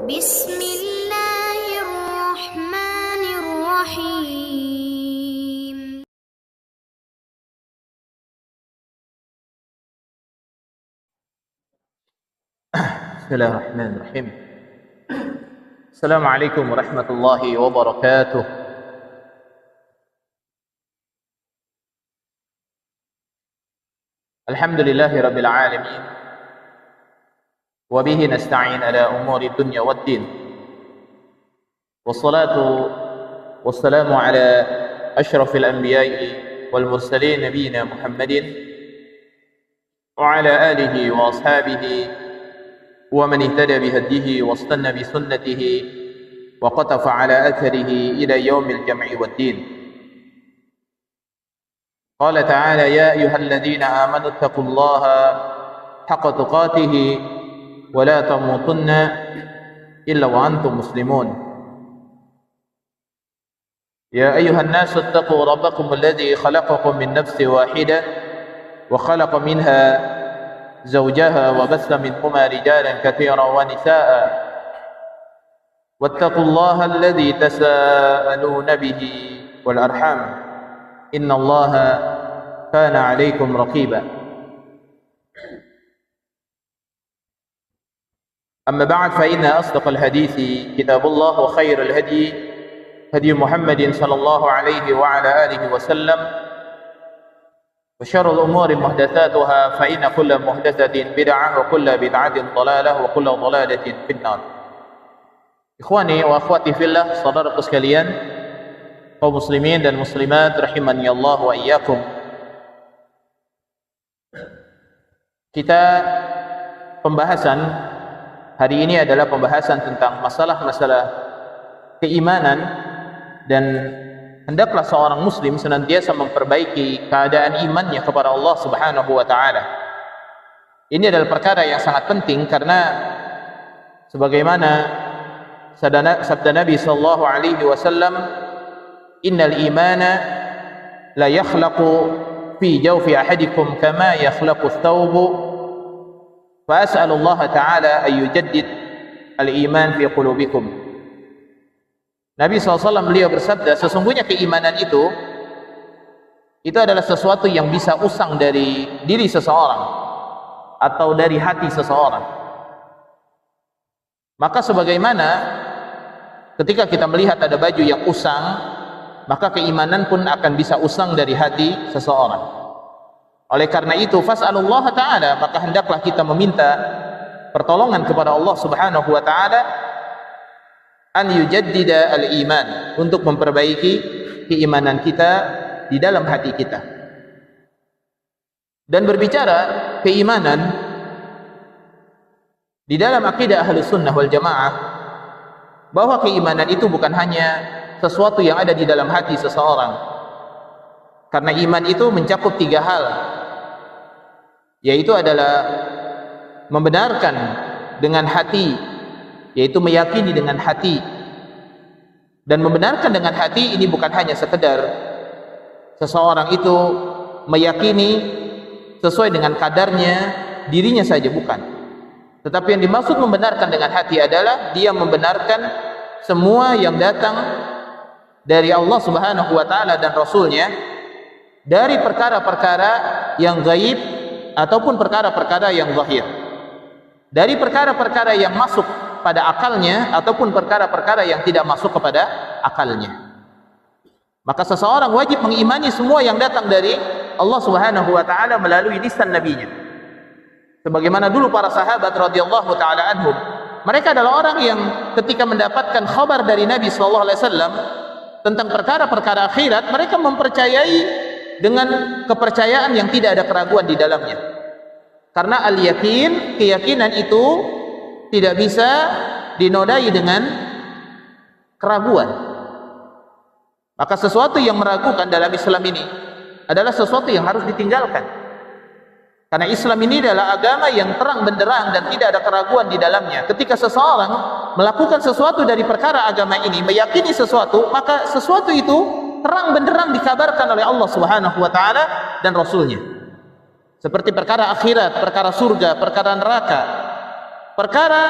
بسم الله الرحمن الرحيم. بسم الله الرحمن الرحيم. السلام عليكم ورحمة الله وبركاته. الحمد لله رب العالمين وبه نستعين على أمور الدنيا والدين والصلاة والسلام على أشرف الأنبياء والمرسلين نبينا محمد وعلى آله وأصحابه ومن اهتدى بهديه واستنى بسنته وقتف على أثره إلى يوم الجمع والدين. قال تعالى: يا أيها الذين آمنوا اتقوا الله حق تقاته ولا تموتن إلا وأنتم مسلمون. يا أيها الناس اتقوا ربكم الذي خلقكم من نفس واحدة وخلق منها زوجها وبث منهما رجالا كثيرا ونساء واتقوا الله الذي تساءلون به والأرحام إن الله كان عليكم رقيبا. أما بعد فإن أصدق الحديث كتاب الله وخير الهدي هدي محمد صلى الله عليه وعلى آله وسلم وشر الأمور محدثاتها فإن كل محدثة بدعة وكل بدعة ضلالة وكل ضلالة في النار. Ikhwani wa akhwati fillah, saudaraku sekalian, kaum muslimin dan muslimat rahimani Allah wa iyyakum. Kita pembahasan hari ini adalah pembahasan tentang masalah-masalah keimanan, dan hendaklah seorang muslim senantiasa memperbaiki keadaan imannya kepada Allah Subhanahu wa taala. Ini adalah perkara yang sangat penting karena sebagaimana sabda Nabi sallallahu alaihi wasallam, innal imana la yakhlaqu fi jawfi ahadikum kama yakhlaqu ath-thawbu fa as'alu Allah ta'ala an yujaddid al-iman fi qulubikum. Nabi SAW beliau bersabda, sesungguhnya keimanan itu adalah sesuatu yang bisa usang dari diri seseorang atau dari hati seseorang. Maka sebagaimana ketika kita melihat ada baju yang usang, maka keimanan pun akan bisa usang dari hati seseorang. Oleh karena itu, fas'alullah ta'ala, maka hendaklah kita meminta pertolongan kepada Allah Subhanahu wa ta'ala an yujaddida al-iman, untuk memperbaiki keimanan kita di dalam hati kita. Dan berbicara keimanan di dalam akidah Ahlus Sunnah wal Jamaah, bahwa keimanan itu bukan hanya sesuatu yang ada di dalam hati seseorang, karena iman itu mencakup 3 hal, yaitu adalah membenarkan dengan hati, yaitu meyakini dengan hati. Dan membenarkan dengan hati ini bukan hanya sekedar seseorang itu meyakini sesuai dengan kadarnya dirinya saja, bukan. Tetapi yang dimaksud membenarkan dengan hati adalah dia membenarkan semua yang datang dari Allah Subhanahu wa taala dan Rasulnya, dari perkara-perkara yang gaib ataupun perkara-perkara yang zahir, dari perkara-perkara yang masuk pada akalnya ataupun perkara-perkara yang tidak masuk kepada akalnya. Maka seseorang wajib mengimani semua yang datang dari Allah Subhanahu wa taala melalui lisan nabinya. Sebagaimana dulu para sahabat radhiyallahu taala anhum, mereka adalah orang yang ketika mendapatkan khabar dari Nabi sallallahu alaihi wasallam tentang perkara-perkara akhirat, mereka mempercayai dengan kepercayaan yang tidak ada keraguan di dalamnya. Karena al-yakin, keyakinan itu tidak bisa dinodai dengan keraguan. Maka sesuatu yang meragukan dalam Islam ini adalah sesuatu yang harus ditinggalkan. Karena Islam ini adalah agama yang terang benderang dan tidak ada keraguan di dalamnya. Ketika seseorang melakukan sesuatu dari perkara agama ini, meyakini sesuatu, maka sesuatu itu terang benderang dikabarkan oleh Allah Subhanahu wa taala dan Rasulnya. Seperti perkara akhirat, perkara surga, perkara neraka, perkara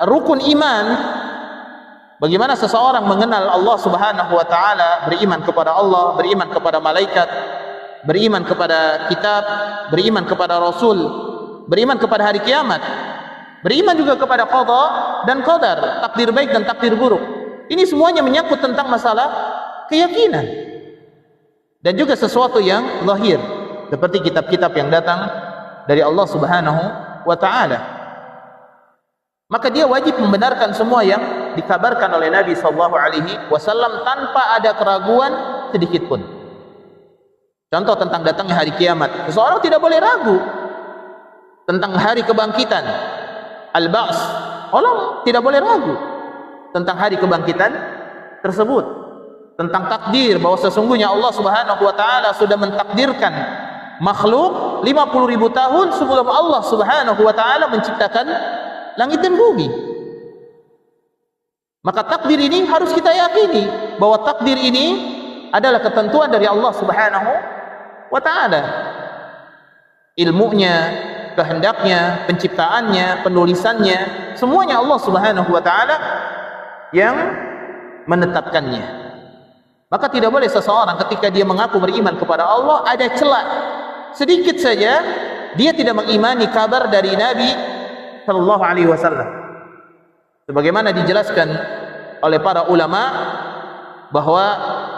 rukun iman, bagaimana seseorang mengenal Allah Subhanahu wa taala, beriman kepada Allah, beriman kepada malaikat, beriman kepada kitab, beriman kepada rasul, beriman kepada hari kiamat, beriman juga kepada qada dan qadar, takdir baik dan takdir buruk. Ini semuanya menyangkut tentang masalah keyakinan dan juga sesuatu yang zahir, seperti kitab-kitab yang datang dari Allah Subhanahu wa taala. Maka dia wajib membenarkan semua yang dikabarkan oleh Nabi sallallahu alaihi wasallam tanpa ada keraguan sedikit pun. Contoh tentang datangnya hari kiamat, seseorang tidak boleh ragu tentang hari kebangkitan, al-ba's. Orang tidak boleh ragu tentang hari kebangkitan tersebut, tentang takdir bahwa sesungguhnya Allah Subhanahu wa taala sudah mentakdirkan makhluk 50.000 tahun sebelum Allah Subhanahu wa taala menciptakan langit dan bumi. Maka takdir ini harus kita yakini bahwa takdir ini adalah ketentuan dari Allah Subhanahu wa taala. Ilmunya, kehendaknya, penciptaannya, penulisannya, semuanya Allah Subhanahu wa taala yang menetapkannya. Maka tidak boleh seseorang ketika dia mengaku beriman kepada Allah ada celah sedikit saja dia tidak mengimani kabar dari Nabi sallallahu alaihi wasallam. Sebagaimana dijelaskan oleh para ulama bahwa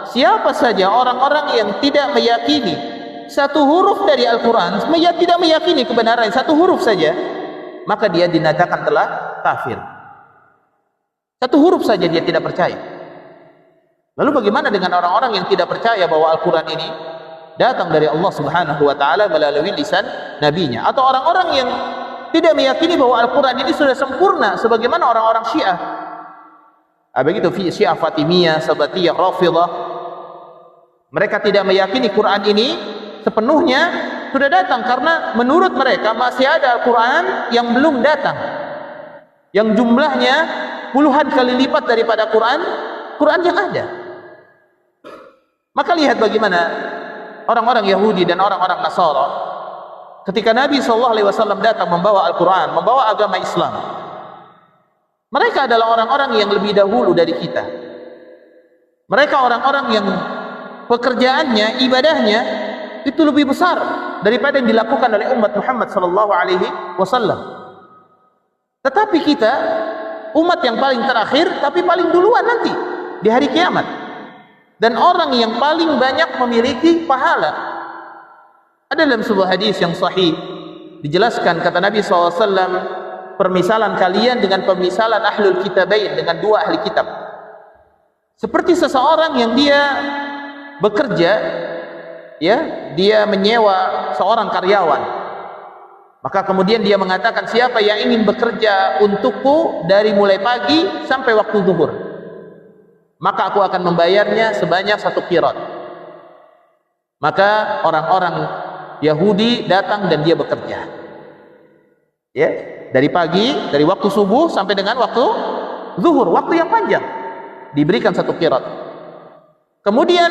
siapa saja orang-orang yang tidak meyakini satu huruf dari Al-Quran, tidak meyakini kebenaran satu huruf saja, maka dia dinyatakan telah kafir. Satu huruf saja dia tidak percaya. Lalu bagaimana dengan orang-orang yang tidak percaya bahwa Al-Quran ini datang dari Allah Subhanahu wa taala melalui lisan nabinya, atau orang-orang yang tidak meyakini bahwa Al-Quran ini sudah sempurna sebagaimana orang-orang Syiah. Begitu Syiah Fatimiyah, Sabatiyah, Rafidah. Mereka tidak meyakini Quran ini sepenuhnya sudah datang karena menurut mereka masih ada Al-Quran yang belum datang, yang jumlahnya puluhan kali lipat daripada Quran yang ada. Maka lihat bagaimana orang-orang Yahudi dan orang-orang Nasara ketika Nabi SAW datang membawa Al-Quran, membawa agama Islam. Mereka adalah orang-orang yang lebih dahulu dari kita. Mereka orang-orang yang pekerjaannya, ibadahnya itu lebih besar daripada yang dilakukan oleh umat Muhammad SAW. Tetapi kita umat yang paling terakhir, tapi paling duluan nanti di hari kiamat, dan orang yang paling banyak memiliki pahala. Ada dalam sebuah hadis yang sahih dijelaskan, kata Nabi SAW, permisalan kalian dengan permisalan ahlul kitabain, dengan dua ahli kitab, seperti seseorang yang dia bekerja, ya, dia menyewa seorang karyawan, maka kemudian dia mengatakan, siapa yang ingin bekerja untukku dari mulai pagi sampai waktu zuhur, maka aku akan membayarnya sebanyak 1 qirat. Maka orang-orang Yahudi datang dan dia bekerja, ya, dari pagi, dari waktu subuh sampai dengan waktu zuhur, waktu yang panjang, diberikan 1 qirat. Kemudian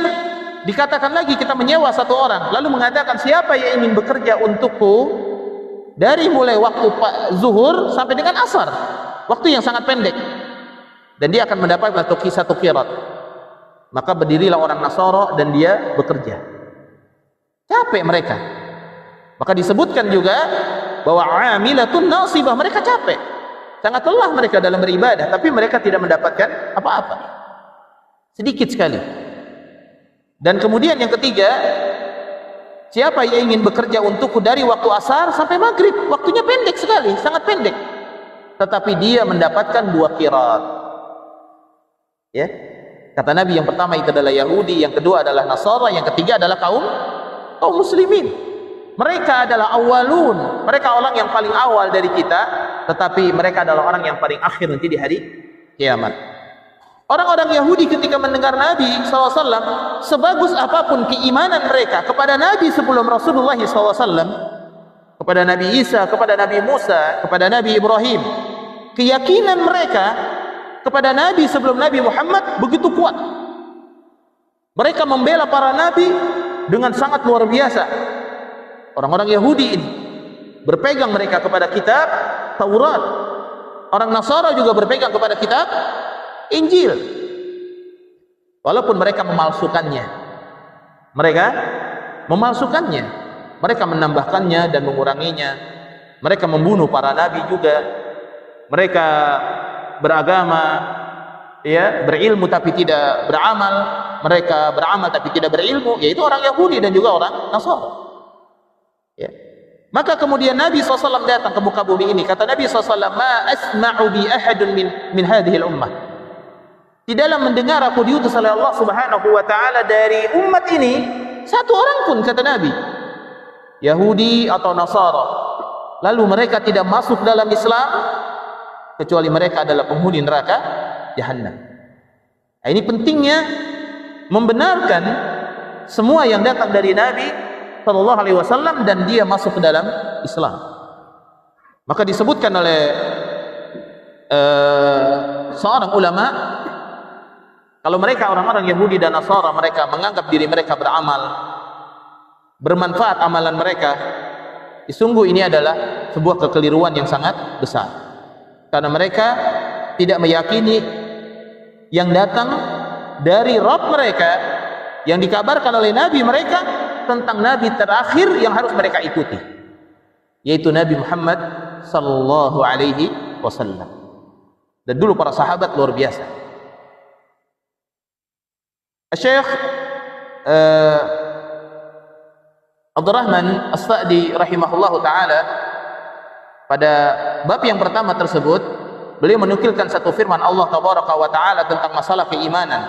dikatakan lagi, kita menyewa satu orang, lalu mengatakan, siapa yang ingin bekerja untukku dari mulai waktu zuhur sampai dengan asar, waktu yang sangat pendek, dan dia akan mendapatkan 1 qirat. Maka berdirilah orang Nasara dan dia bekerja. Capek mereka. Maka disebutkan juga bahwa amilatun nasibah, mereka capek, sangat lelah mereka dalam beribadah, tapi mereka tidak mendapatkan apa-apa, sedikit sekali. Dan kemudian yang ketiga, siapa yang ingin bekerja untukku dari waktu asar sampai maghrib, waktunya pendek sekali, sangat pendek, tetapi dia mendapatkan 2 qirat. Ya, kata Nabi, yang pertama itu adalah Yahudi, yang kedua adalah Nasara, yang ketiga adalah kaum muslimin. Mereka adalah awalun, mereka orang yang paling awal dari kita, tetapi mereka adalah orang yang paling akhir nanti di hari kiamat. Orang-orang Yahudi ketika mendengar Nabi SAW, sebagus apapun keimanan mereka kepada Nabi sebelum Rasulullah SAW, kepada Nabi Isa, kepada Nabi Musa, kepada Nabi Ibrahim, keyakinan mereka kepada Nabi sebelum Nabi Muhammad begitu kuat. Mereka membela para Nabi dengan sangat luar biasa. Orang-orang Yahudi ini berpegang mereka kepada kitab Taurat, Orang Nasara juga berpegang kepada kitab Injil, walaupun mereka memalsukannya. Mereka menambahkannya dan menguranginya. Mereka membunuh para nabi juga. Mereka beragama, ya, berilmu tapi tidak beramal. Mereka beramal tapi tidak berilmu, yaitu orang Yahudi dan juga orang Nasara. Ya. Maka kemudian Nabi SAW datang ke muka bumi ini. Kata Nabi SAW, "Ma asma'u bi ahadun min hadhihi al-ummah." Di dalam mendengar aku diutus oleh Allah Subhanahu wa taala dari umat ini, satu orang pun, kata Nabi, Yahudi atau Nasara, lalu mereka tidak masuk dalam Islam kecuali mereka adalah penghuni neraka Jahannam. Nah, ini pentingnya membenarkan semua yang datang dari Nabi sallallahu alaihi wasallam dan dia masuk ke dalam Islam. Maka disebutkan oleh seorang ulama, kalau mereka orang-orang Yahudi dan Nasara, mereka menganggap diri mereka beramal, bermanfaat amalan mereka, sungguh ini adalah sebuah kekeliruan yang sangat besar. Karena mereka tidak meyakini yang datang dari Rabb mereka, yang dikabarkan oleh Nabi mereka tentang Nabi terakhir yang harus mereka ikuti, yaitu Nabi Muhammad sallallahu alaihi wasallam. Dan dulu para sahabat luar biasa. Syekh Abdurrahman As-Sa'di rahimahullahu taala pada bab yang pertama tersebut, beliau menukilkan satu firman Allah tabaraka wa taala tentang masalah keimanan.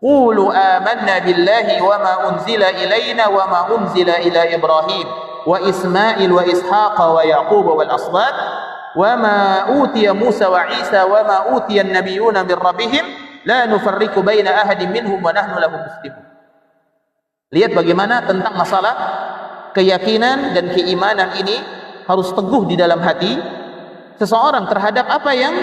Qulu amanna billahi wa ma unzila ilaina wa ma unzila ila Ibrahim wa Ismail wa Ishaq wa Yaqub wal asbat wa ma utiya Musa wa Isa wa ma utiya an-nabiyyuna min rabbihim la nufarriqu baina ahadin minhum wa nahnu lahu muslimun. Lihat bagaimana tentang masalah keyakinan dan keimanan ini harus teguh di dalam hati seseorang terhadap apa yang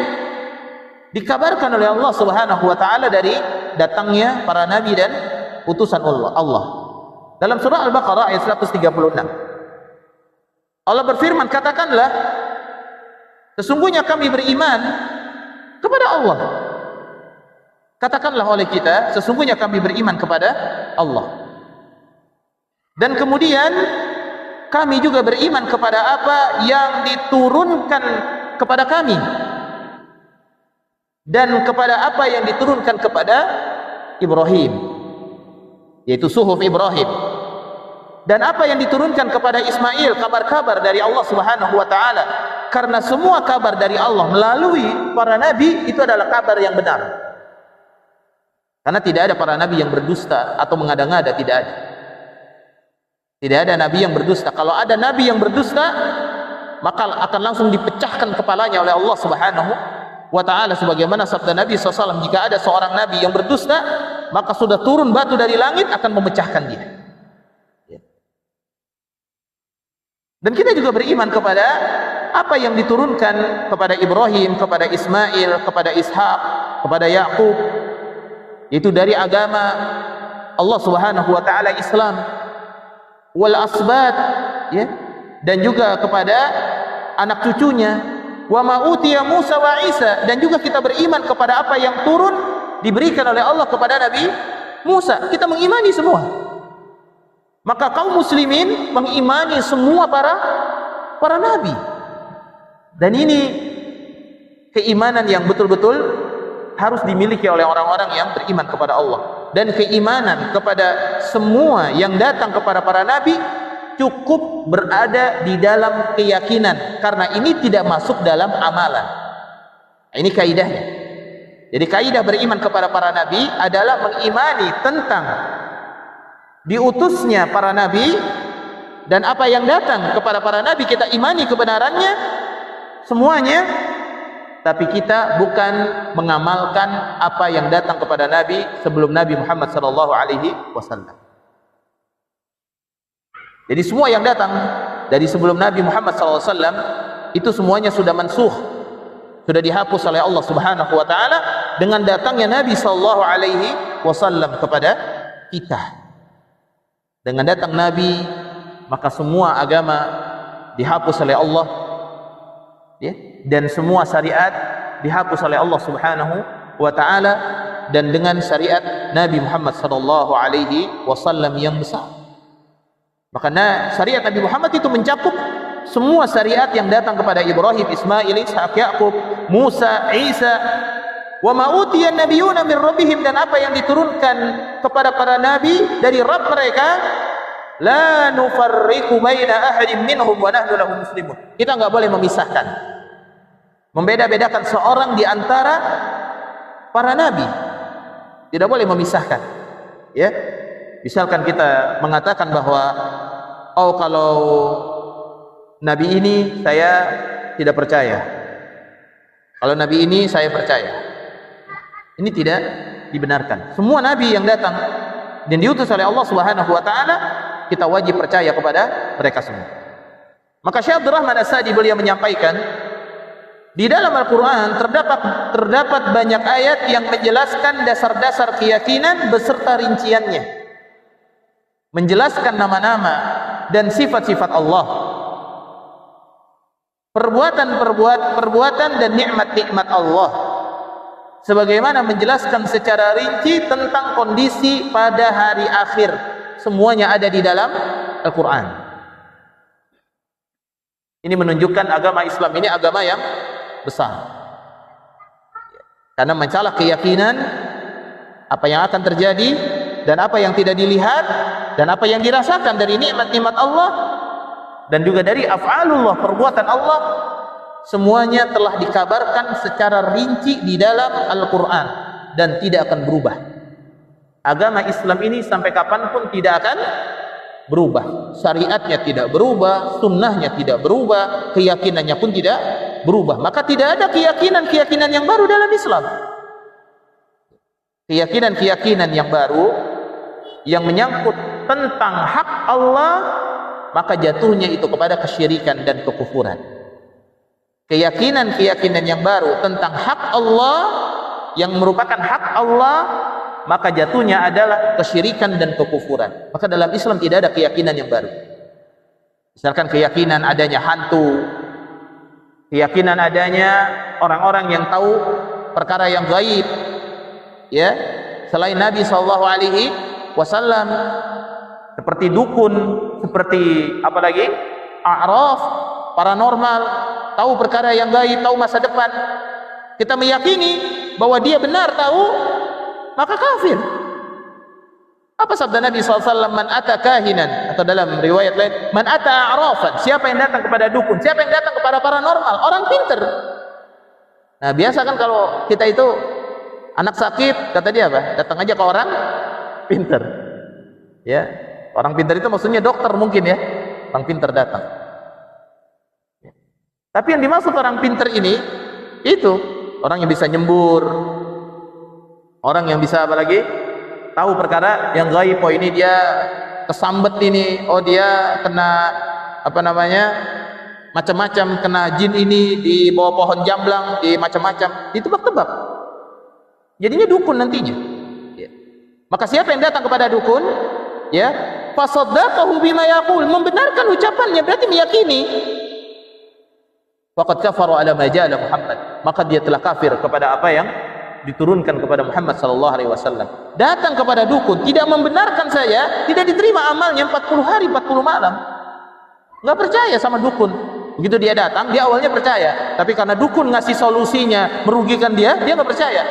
dikabarkan oleh Allah Subhanahu wa taala dari datangnya para nabi dan utusan Allah. Dalam surah Al-Baqarah ayat 136, Allah berfirman, katakanlah sesungguhnya kami beriman kepada Allah. Katakanlah oleh kita, sesungguhnya kami beriman kepada Allah. Dan kemudian kami juga beriman kepada apa yang diturunkan kepada kami dan kepada apa yang diturunkan kepada Ibrahim, yaitu suhuf Ibrahim, dan apa yang diturunkan kepada Ismail, kabar-kabar dari Allah Subhanahu wa taala. Karena semua kabar dari Allah melalui para nabi itu adalah kabar yang benar. Karena tidak ada para nabi yang berdusta atau mengada-ngada, tidak ada. Tidak ada nabi yang berdusta. Kalau ada nabi yang berdusta, maka akan langsung dipecahkan kepalanya oleh Allah Subhanahu wa ta'ala, sebagaimana sabda Nabi SAW, jika ada seorang nabi yang berdusta, maka sudah turun batu dari langit akan memecahkan dia. Dan kita juga beriman kepada apa yang diturunkan kepada Ibrahim, kepada Ismail, kepada Ishaq, kepada Yaqub, itu dari agama Allah Subhanahu wa ta'ala, Islam, wal asbat, ya, dan juga kepada anak cucunya, wa ma utiya Musa wa Isa, dan juga kita beriman kepada apa yang turun diberikan oleh Allah kepada Nabi Musa. Kita mengimani semua. Maka kaum muslimin mengimani semua para nabi. Dan ini keimanan yang betul-betul harus dimiliki oleh orang-orang yang beriman kepada Allah. Dan keimanan kepada semua yang datang kepada para nabi cukup berada di dalam keyakinan, karena ini tidak masuk dalam amalan. Ini kaidahnya. Jadi kaidah beriman kepada para nabi adalah mengimani tentang diutusnya para nabi, dan apa yang datang kepada para nabi kita imani kebenarannya semuanya, tapi kita bukan mengamalkan apa yang datang kepada nabi sebelum Nabi Muhammad sallallahu alaihi wasallam. Jadi semua yang datang dari sebelum Nabi Muhammad SAW itu semuanya sudah mansukh, sudah dihapus oleh Allah Subhanahu wa taala dengan datangnya Nabi sallallahu alaihi wasallam kepada kita. Dengan datang Nabi, maka semua agama dihapus oleh Allah, ya, dan semua syariat dihapus oleh Allah Subhanahu wa taala dan dengan syariat Nabi Muhammad sallallahu alaihi wasallam yang besar. Maka syariat Nabi Muhammad itu mencakup semua syariat yang datang kepada Ibrahim, Ismail, Ishak, Yakub, Musa, Isa, wa ma utiyan nabiyuna min rabbihim, dan apa yang diturunkan kepada para nabi dari Rabb mereka. La nufarriqu baina ahadin minhum wa nahnu lahu muslimun. Kita enggak boleh memisahkan, membeda-bedakan seorang di antara para nabi. Tidak boleh memisahkan. Ya. Misalkan kita mengatakan bahwa kalau nabi ini saya tidak percaya, kalau nabi ini saya percaya. Ini tidak dibenarkan. Semua nabi yang datang dan diutus oleh Allah Subhanahu wa taala, kita wajib percaya kepada mereka semua. Maka Syekh Abdul Rahman As-Sa'di beliau menyampaikan, di dalam Al-Qur'an terdapat banyak ayat yang menjelaskan dasar-dasar keyakinan beserta rinciannya, menjelaskan nama-nama dan sifat-sifat Allah, perbuatan dan nikmat-nikmat Allah, sebagaimana menjelaskan secara rinci tentang kondisi pada hari akhir. Semuanya ada di dalam Al-Quran. Ini menunjukkan agama Islam ini agama yang besar, karena mencakup keyakinan apa yang akan terjadi dan apa yang tidak dilihat dan apa yang dirasakan dari nikmat-nikmat Allah dan juga dari af'alullah, perbuatan Allah. Semuanya telah dikabarkan secara rinci di dalam Al-Quran dan tidak akan berubah. Agama Islam ini sampai kapanpun tidak akan berubah. Syariatnya tidak berubah, sunnahnya tidak berubah, keyakinannya pun tidak berubah. Maka tidak ada keyakinan-keyakinan yang baru dalam Islam. Keyakinan-keyakinan yang baru yang menyangkut tentang hak Allah, maka jatuhnya itu kepada kesyirikan dan kekufuran. Keyakinan-keyakinan yang baru tentang hak Allah yang merupakan hak Allah, maka jatuhnya adalah kesyirikan dan kekufuran. Maka dalam Islam tidak ada keyakinan yang baru. Misalkan keyakinan adanya hantu, keyakinan adanya orang-orang yang tahu perkara yang gaib, ya, selain Nabi SAW, seperti dukun, seperti apa lagi, a'raf, paranormal, tahu perkara yang gaib, tahu masa depan. Kita meyakini bahwa dia benar tahu, maka kafir. Apa sabda Nabi SAW? Man ata kahinan, atau dalam riwayat lain, man ata a'rafan, siapa yang datang kepada dukun, siapa yang datang kepada paranormal, orang pinter. Nah biasa kan kalau kita itu anak sakit, kata dia apa? Datang aja ke orang pinter. Ya, orang pinter itu maksudnya dokter mungkin ya, orang pinter datang. Tapi yang dimaksud orang pinter ini, itu orang yang bisa nyembur, orang yang bisa apa lagi, tahu perkara yang gaib. Oh ini dia kesambet ini, oh dia kena apa namanya, macam-macam, kena jin ini di bawah pohon jamblang, di macam-macam, ditebak-tebak. Jadinya dukun nantinya. Ya. Maka siapa yang datang kepada dukun, ya, fasaddaqahu bima yaqul, membenarkan ucapannya, berarti meyakini. Faqad kafaru ala ma ja'ala Muhammad, maka dia telah kafir kepada apa yang diturunkan kepada Muhammad sallallahu alaihi wasallam. Datang kepada dukun, tidak membenarkan saya, tidak diterima amalnya 40 hari 40 malam. Enggak percaya sama dukun. Begitu dia datang, dia awalnya percaya, tapi karena dukun ngasih solusinya merugikan dia enggak percaya.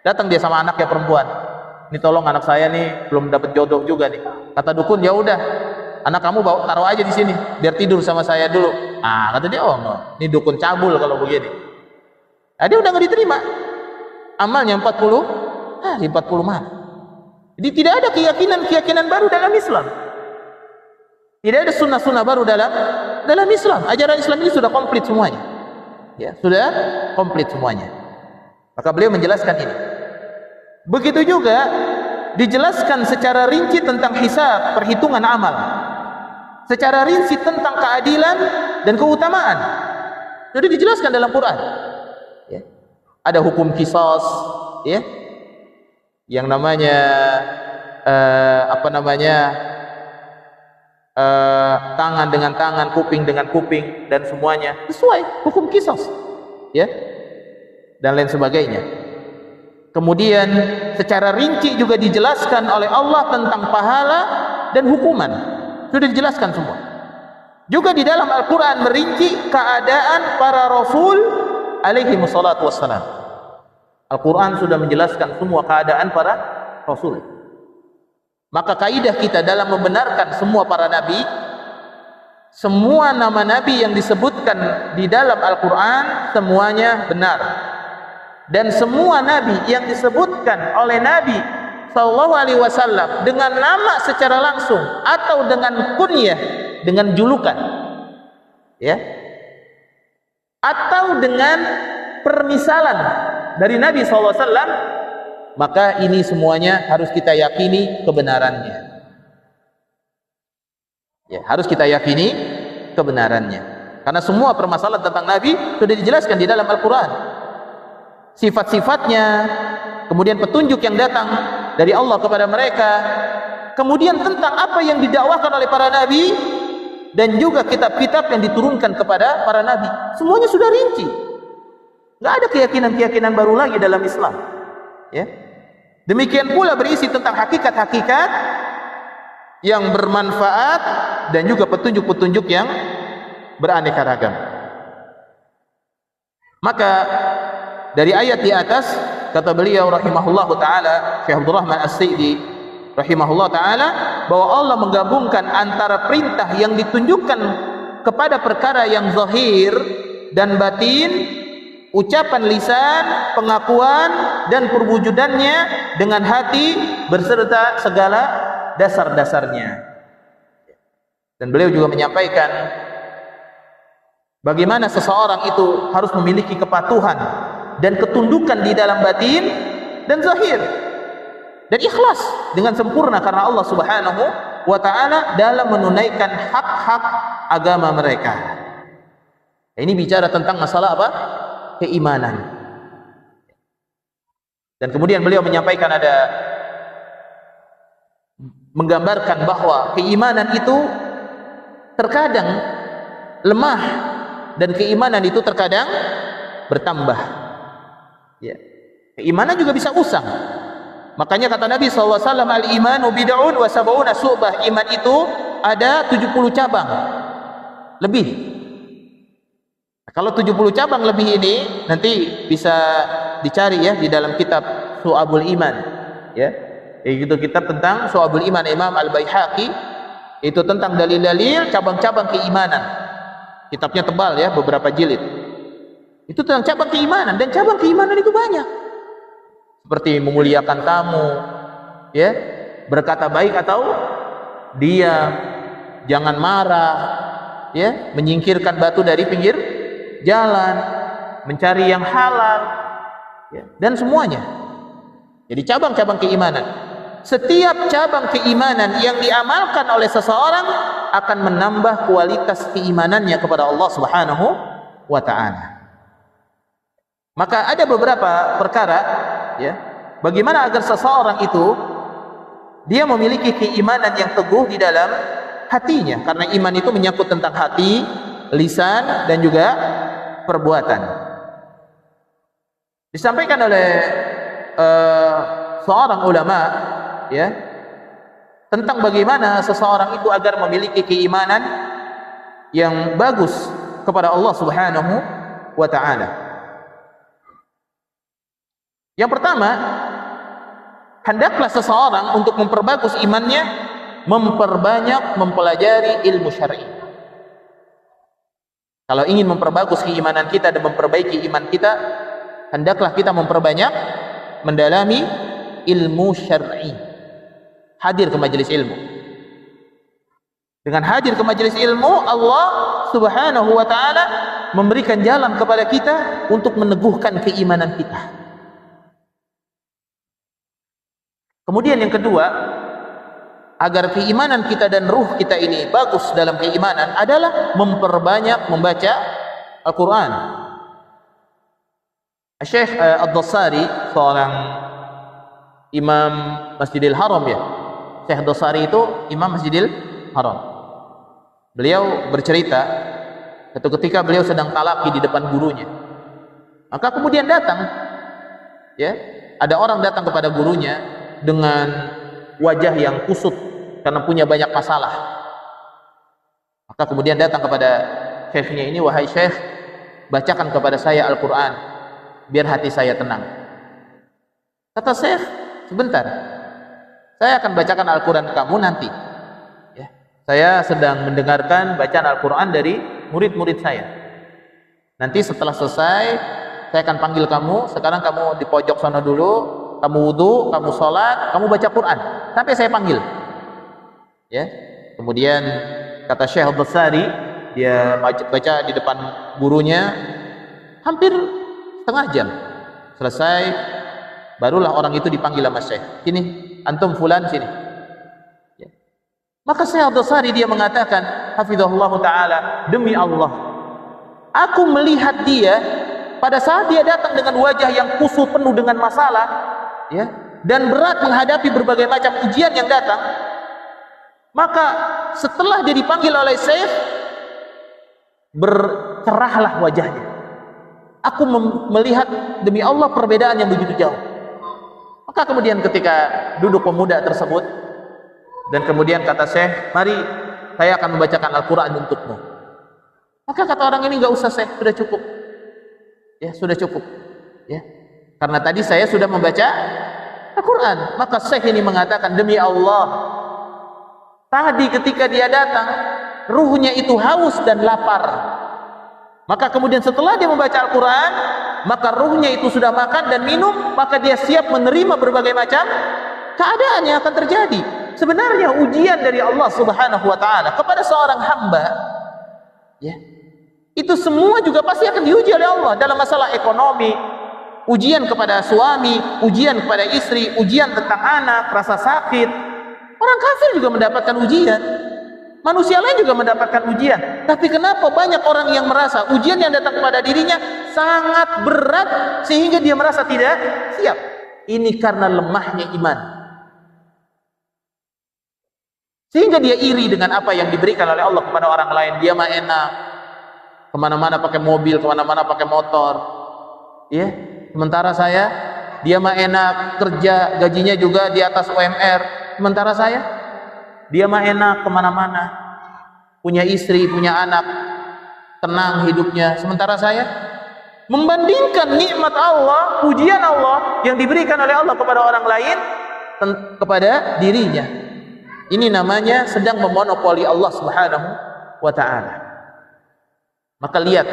Datang dia sama anaknya perempuan. Ini tolong anak saya nih belum dapat jodoh juga nih. Kata dukun, ya udah, anak kamu bawa taruh aja di sini biar tidur sama saya dulu. Ah, kata dia, oh no, ini dukun cabul kalau begini. Nah, dia udah nggak diterima. Amalnya 40 hari 40 malam. Jadi tidak ada keyakinan baru dalam Islam. Tidak ada sunnah-sunnah baru dalam Islam. Ajaran Islam ini sudah komplit semuanya. Ya, sudah komplit semuanya. Maka beliau menjelaskan ini. Begitu juga dijelaskan secara rinci tentang hisab, perhitungan amal. Secara rinci tentang keadilan dan keutamaan. Sudah dijelaskan dalam Quran. Ya. Ada hukum qisas, ya. Yang namanya tangan dengan tangan, kuping dengan kuping, dan semuanya sesuai hukum qisas, ya, dan lain sebagainya. Kemudian secara rinci juga dijelaskan oleh Allah tentang pahala dan hukuman, sudah dijelaskan semua. Juga di dalam Al-Quran merinci keadaan para Rasul alaihi wassalatu wassalam. Al-Quran sudah menjelaskan semua keadaan para Rasul. Maka kaidah kita dalam membenarkan semua para Nabi, semua nama Nabi yang disebutkan di dalam Al-Quran semuanya benar. Dan semua Nabi yang disebutkan oleh Nabi SAW dengan nama secara langsung atau dengan kunyah, dengan julukan, ya, atau dengan permisalan dari Nabi SAW, maka ini semuanya harus kita yakini kebenarannya, ya, harus kita yakini kebenarannya, karena semua permasalahan tentang Nabi sudah dijelaskan di dalam Al-Quran, sifat-sifatnya, kemudian petunjuk yang datang dari Allah kepada mereka, kemudian tentang apa yang didakwahkan oleh para Nabi, dan juga kitab-kitab yang diturunkan kepada para Nabi, semuanya sudah rinci. Nggak ada keyakinan-keyakinan baru lagi dalam Islam, ya. Demikian pula berisi tentang hakikat-hakikat yang bermanfaat dan juga petunjuk-petunjuk yang beraneka ragam. Maka dari ayat di atas kata beliau rahimahullah taala, Syekh Abdul Rahman As-Sa'di rahimahullah taala, bahwa Allah menggabungkan antara perintah yang ditunjukkan kepada perkara yang zahir dan batin, ucapan lisan, pengakuan dan perwujudannya dengan hati berserta segala dasar-dasarnya. Dan beliau juga menyampaikan bagaimana seseorang itu harus memiliki kepatuhan dan ketundukan di dalam batin dan zahir, dan ikhlas dengan sempurna karena Allah Subhanahu wa ta'ala dalam menunaikan hak-hak agama mereka. Ini bicara tentang masalah apa? Keimanan. Dan kemudian beliau menyampaikan menggambarkan bahwa keimanan itu terkadang lemah dan keimanan itu terkadang bertambah, ya. Keimanan juga bisa usang. Makanya kata Nabi SAW, al-imanu bid'un wa sab'una su'bah. Iman itu ada 70 cabang lebih. Kalau 70 cabang lebih ini nanti bisa dicari ya di dalam kitab Syu'abul Iman, ya. Itu kitab tentang Syu'abul Iman Imam Al-Baihaqi, itu tentang dalil-dalil cabang-cabang keimanan. Kitabnya tebal ya, beberapa jilid. Itu tentang cabang keimanan, dan cabang keimanan itu banyak. Seperti memuliakan tamu, ya, berkata baik atau diam, jangan marah, ya, menyingkirkan batu dari pinggir jalan, mencari yang halal, ya, dan semuanya. Jadi cabang-cabang keimanan. Setiap cabang keimanan yang diamalkan oleh seseorang akan menambah kualitas keimanannya kepada Allah Subhanahu wa ta'ala. Maka ada beberapa perkara, ya, bagaimana agar seseorang itu dia memiliki keimanan yang teguh di dalam hatinya, karena iman itu menyangkut tentang hati, lisan, dan juga perbuatan. Disampaikan oleh seorang ulama, ya, tentang bagaimana seseorang itu agar memiliki keimanan yang bagus kepada Allah Subhanahu wa ta'ala. Yang pertama, hendaklah seseorang untuk memperbagus imannya memperbanyak mempelajari ilmu syar'i. Kalau ingin memperbagus keimanan kita dan memperbaiki iman kita, hendaklah kita memperbanyak mendalami ilmu syar'i. Hadir ke majelis ilmu. Dengan hadir ke majelis ilmu, Allah Subhanahu wa ta'ala memberikan jalan kepada kita untuk meneguhkan keimanan kita. Kemudian yang kedua, agar keimanan kita dan ruh kita ini bagus dalam keimanan adalah memperbanyak membaca Al-Quran. Syekh Ad-Dossari, seorang imam Masjidil Haram, ya. Syekh Ad-Dossari itu imam Masjidil Haram. Beliau bercerita, satu ketika beliau sedang talaqi di depan gurunya. Maka kemudian datang, ya, ada orang datang kepada gurunya dengan wajah yang kusut karena punya banyak masalah. Maka kemudian datang kepada syekhnya ini, wahai syekh, bacakan kepada saya Al-Quran biar hati saya tenang. Kata syekh, sebentar, saya akan bacakan Al-Quran kamu nanti, ya. Saya sedang mendengarkan bacaan Al-Quran dari murid-murid saya. Nanti setelah selesai saya akan panggil kamu. Sekarang kamu di pojok sana dulu, kamu wudu, kamu sholat, kamu baca Quran sampai saya panggil, ya. Kemudian kata Syekh Al-Basari, dia baca di depan gurunya hampir setengah jam. Selesai, barulah orang itu dipanggil sama Syekh. Sini, antum fulan, sini. Ya. Maka Syekh Al-Basari dia mengatakan, hafizahullah ta'ala, demi Allah, aku melihat dia pada saat dia datang dengan wajah yang kusut penuh dengan masalah, ya, dan berat menghadapi berbagai macam ujian yang datang. Maka setelah dia dipanggil oleh Syekh, bercerahlah wajahnya. Aku melihat demi Allah perbedaan yang begitu jauh. Maka kemudian ketika duduk pemuda tersebut, dan kemudian kata Syekh, mari saya akan membacakan Al-Quran untukmu. Maka kata orang ini, enggak usah Syekh, sudah cukup. Ya, sudah cukup. Ya, karena tadi saya sudah membaca Al-Quran. Maka Syekh ini mengatakan, demi Allah, tadi ketika dia datang, ruhnya itu haus dan lapar. Maka kemudian setelah dia membaca Al-Quran, maka ruhnya itu sudah makan dan minum, maka dia siap menerima berbagai macam keadaan yang akan terjadi. Sebenarnya ujian dari Allah Subhanahu wa ta'ala kepada seorang hamba, ya, itu semua juga pasti akan diuji oleh Allah dalam masalah ekonomi, ujian kepada suami, ujian kepada istri, ujian tentang anak, rasa sakit. Orang kafir juga mendapatkan ujian, manusia lain juga mendapatkan ujian. Tapi kenapa banyak orang yang merasa ujian yang datang kepada dirinya sangat berat sehingga dia merasa tidak siap? Ini karena lemahnya iman, sehingga dia iri dengan apa yang diberikan oleh Allah kepada orang lain. Dia mah enak, kemana-mana pakai mobil, kemana-mana pakai motor, ya. Sementara saya, dia mah enak, kerja gajinya juga di atas UMR. Sementara saya, dia mah enak kemana-mana, punya istri, punya anak, tenang hidupnya. Sementara saya membandingkan nikmat Allah, ujian Allah yang diberikan oleh Allah kepada orang lain kepada dirinya. Ini namanya sedang memonopoli Allah Subhanahu wa ta'ala. Maka lihat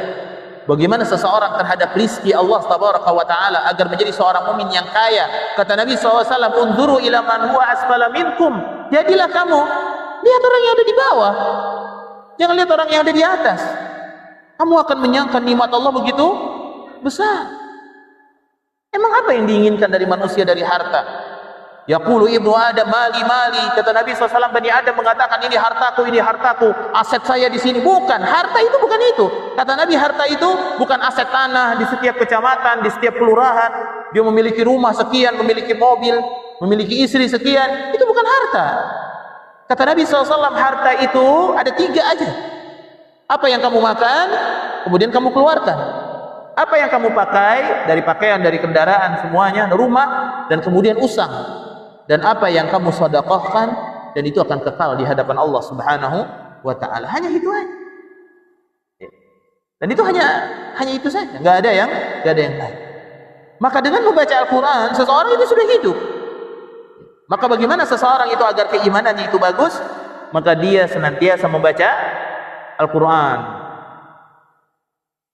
bagaimana seseorang terhadap rizki Allah Tabaraka wa ta'ala agar menjadi seorang mukmin yang kaya. Kata Nabi SAW, unzuru ila man huwa asfala minkum. Jadilah kamu, lihat orang yang ada di bawah, jangan lihat orang yang ada di atas. Kamu akan menyangka nikmat Allah begitu besar. Emang apa yang diinginkan dari manusia dari harta? Yaqulu ibnu Adam mali mali. Kata Nabi SAW, Bani Adam mengatakan ini hartaku, aset saya di sini. Bukan, harta itu bukan itu. Kata Nabi, harta itu bukan aset tanah di setiap kecamatan, di setiap kelurahan. Dia memiliki rumah sekian, memiliki mobil, memiliki istri sekian. Itu bukan harta. Kata Nabi SAW, harta itu ada 3 aja. Apa yang kamu makan, kemudian kamu keluarkan. Apa yang kamu pakai, dari pakaian, dari kendaraan, semuanya, rumah, dan kemudian usang. Dan apa yang kamu sedekahkan, dan itu akan kekal di hadapan Allah Subhanahu wa ta'ala. Hanya itu aja. Dan itu hanya itu saja, nggak ada yang lain. Maka dengan membaca Al-Quran, seseorang itu sudah hidup. Maka bagaimana seseorang itu agar keimanannya itu bagus? Maka dia senantiasa membaca Al-Quran.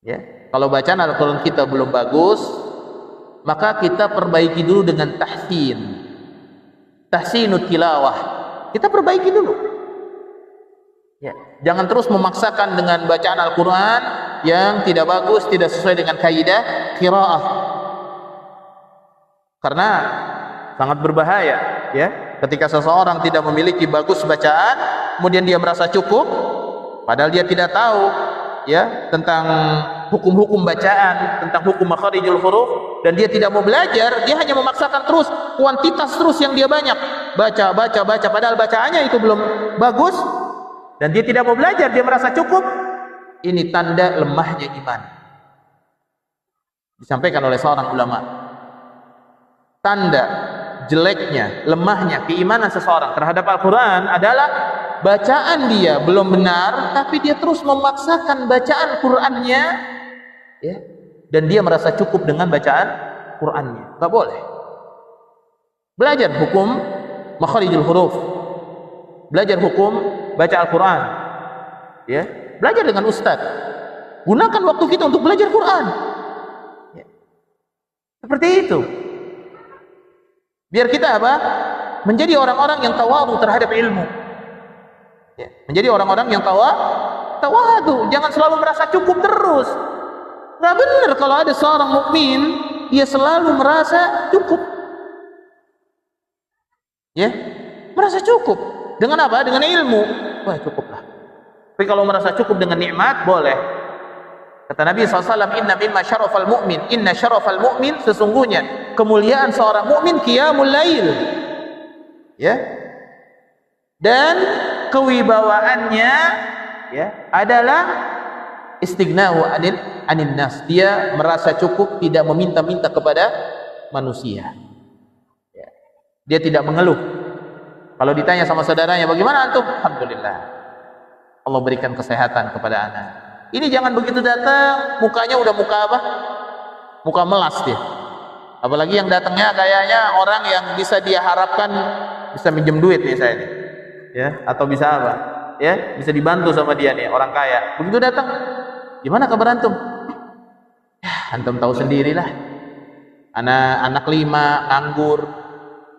Ya, kalau bacaan Al-Quran kita belum bagus, maka kita perbaiki dulu dengan tahsinut tilawah. Kita perbaiki dulu. Ya, jangan terus memaksakan dengan bacaan Al-Quran yang tidak bagus, tidak sesuai dengan kaidah qiraah. Karena sangat berbahaya, ya. Ketika seseorang tidak memiliki bagus bacaan, kemudian dia merasa cukup, padahal dia tidak tahu, ya, tentang hukum-hukum bacaan, tentang hukum makharijul huruf, dan dia tidak mau belajar, dia hanya memaksakan terus kuantitas terus yang dia banyak baca, padahal bacaannya itu belum bagus, dan dia tidak mau belajar, dia merasa cukup, ini tanda lemahnya iman. Disampaikan oleh seorang ulama, tanda jeleknya, lemahnya keimanan seseorang terhadap Al-Quran adalah bacaan dia belum benar, tapi dia terus memaksakan bacaan Qurannya, ya, dan dia merasa cukup dengan bacaan Qurannya. Gak boleh. Belajar hukum makharijul huruf, belajar hukum baca Al-Quran, ya, belajar dengan ustaz. Gunakan waktu kita untuk belajar Quran, ya. Seperti itu. Biar kita apa? Menjadi orang-orang yang tawadhu terhadap ilmu, ya. Menjadi orang-orang yang tawadhu. Jangan selalu merasa cukup terus. Gak benar kalau ada seorang mukmin dia selalu merasa cukup, ya, merasa cukup dengan apa? Dengan ilmu. Wah, cukuplah. Tapi kalau merasa cukup dengan nikmat, boleh. Kata Nabi SAW, inna mimma syarafal mu'min, inna syarafal mu'min, sesungguhnya kemuliaan seorang mukmin qiyamul lail, ya, dan kewibawaannya, ya, adalah istighna'u anin nas. Dia merasa cukup, tidak meminta-minta kepada manusia, ya. Dia tidak mengeluh. Kalau ditanya sama saudaranya, bagaimana antum? Alhamdulillah, Allah berikan kesehatan kepada anak. Ini jangan begitu datang mukanya udah muka apa? Muka melas dia. Apalagi yang datangnya kayaknya orang yang bisa dia harapkan bisa minjem duit nih saya nih, ya, atau bisa apa, ya, bisa dibantu sama dia nih, orang kaya. Begitu datang, gimana kabar antum? Ya, antum tahu sendirilah, anak 5 nganggur,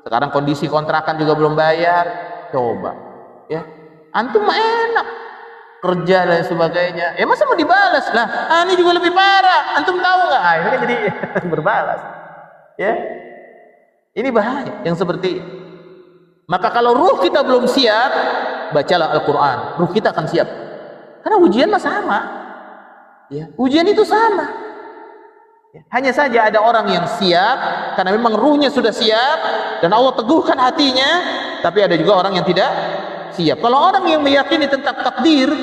sekarang kondisi kontrakan juga belum bayar. Coba, ya, antum mah enak, kerja dan sebagainya, ya masa mau dibalas lah? Ini juga lebih parah, antum tahu nggak? Ini kan jadi berbalas, ya. Ini bahaya yang seperti ini. Maka kalau ruh kita belum siap, bacalah Al-Quran, ruh kita akan siap. Karena ujian mah sama, ya, ujian itu sama, ya. Hanya saja ada orang yang siap karena memang ruhnya sudah siap dan Allah teguhkan hatinya, tapi ada juga orang yang tidak siap. Kalau orang yang meyakini tentang takdir,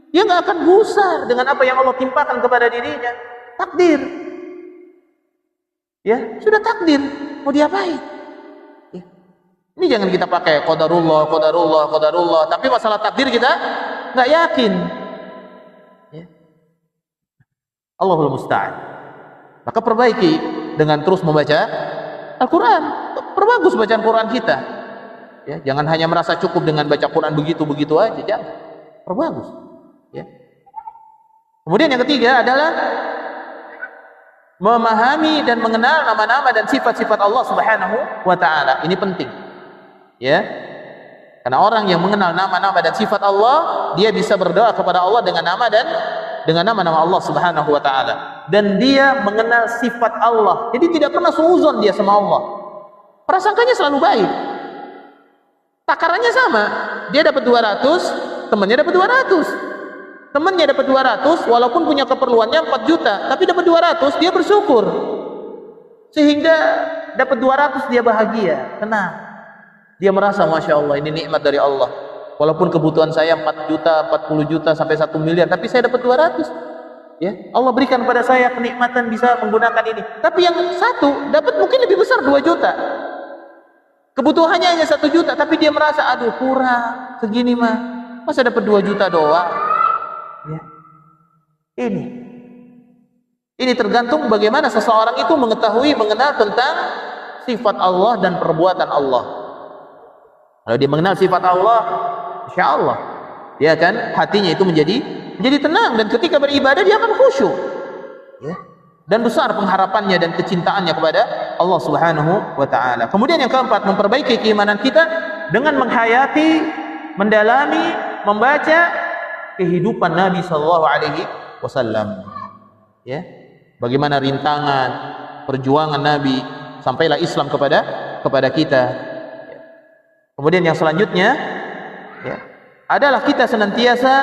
dia nggak akan gusar dengan apa yang Allah timpakan kepada dirinya. Takdir, ya, sudah takdir, mau diapain, ya. Ini jangan kita pakai qadarullah, qadarullah, qadarullah, tapi masalah takdir kita nggak yakin, ya. Allahul musta'an. Maka perbaiki dengan terus membaca Al-Quran, perbagus bacaan Quran kita, ya. Jangan hanya merasa cukup dengan baca Quran begitu-begitu aja, jangan, perbagus, ya. Kemudian yang ketiga adalah memahami dan mengenal nama-nama dan sifat-sifat Allah Subhanahu wa taala. Ini penting, ya. Karena orang yang mengenal nama-nama dan sifat Allah, dia bisa berdoa kepada Allah dengan nama-nama Allah Subhanahu wa taala, dan dia mengenal sifat Allah. Jadi tidak pernah suuzon dia sama Allah. Prasangkanya selalu baik. Takarannya sama. Dia dapat 200, temannya dapat 200. Temannya dapat 200 walaupun punya keperluannya 4 juta, tapi dapat 200 dia bersyukur. Sehingga dapat 200 dia bahagia, tenang. Dia merasa Masya Allah, ini nikmat dari Allah. Walaupun kebutuhan saya 4 juta, 40 juta sampai 1 miliar, tapi saya dapat 200. Ya, Allah berikan pada saya kenikmatan bisa menggunakan ini. Tapi yang satu dapat mungkin lebih besar 2 juta. Kebutuhannya hanya 1 juta, tapi dia merasa aduh kurang segini mah. Masa dapat 2 juta doang? Ya. Ini tergantung bagaimana seseorang itu mengetahui, mengenal tentang sifat Allah dan perbuatan Allah. Kalau dia mengenal sifat Allah, insya Allah dia akan, hatinya itu menjadi tenang, dan ketika beribadah dia akan khusyuk, ya, dan besar pengharapannya dan kecintaannya kepada Allah Subhanahu wa taala. Kemudian yang keempat, memperbaiki keimanan kita dengan menghayati, mendalami, membaca kehidupan Nabi sallallahu alaihi wasallam, ya. Bagaimana rintangan perjuangan Nabi sampailah Islam kepada kita. Kemudian yang selanjutnya, ya, adalah kita senantiasa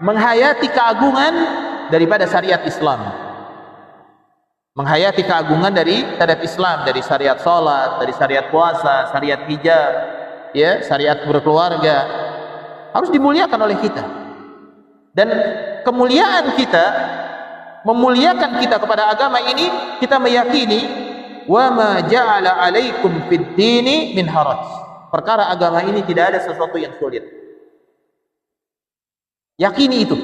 menghayati keagungan daripada syariat Islam. menghayati keagungan dari syariat Islam, dari syariat salat, dari syariat puasa, syariat hijab, ya, syariat berkeluarga, harus dimuliakan oleh kita. Dan kemuliaan kita, memuliakan kita kepada agama ini, kita meyakini wa ma ja'ala 'alaikum fid dini min haraj. Perkara agama ini tidak ada sesuatu yang sulit. Yakini itu.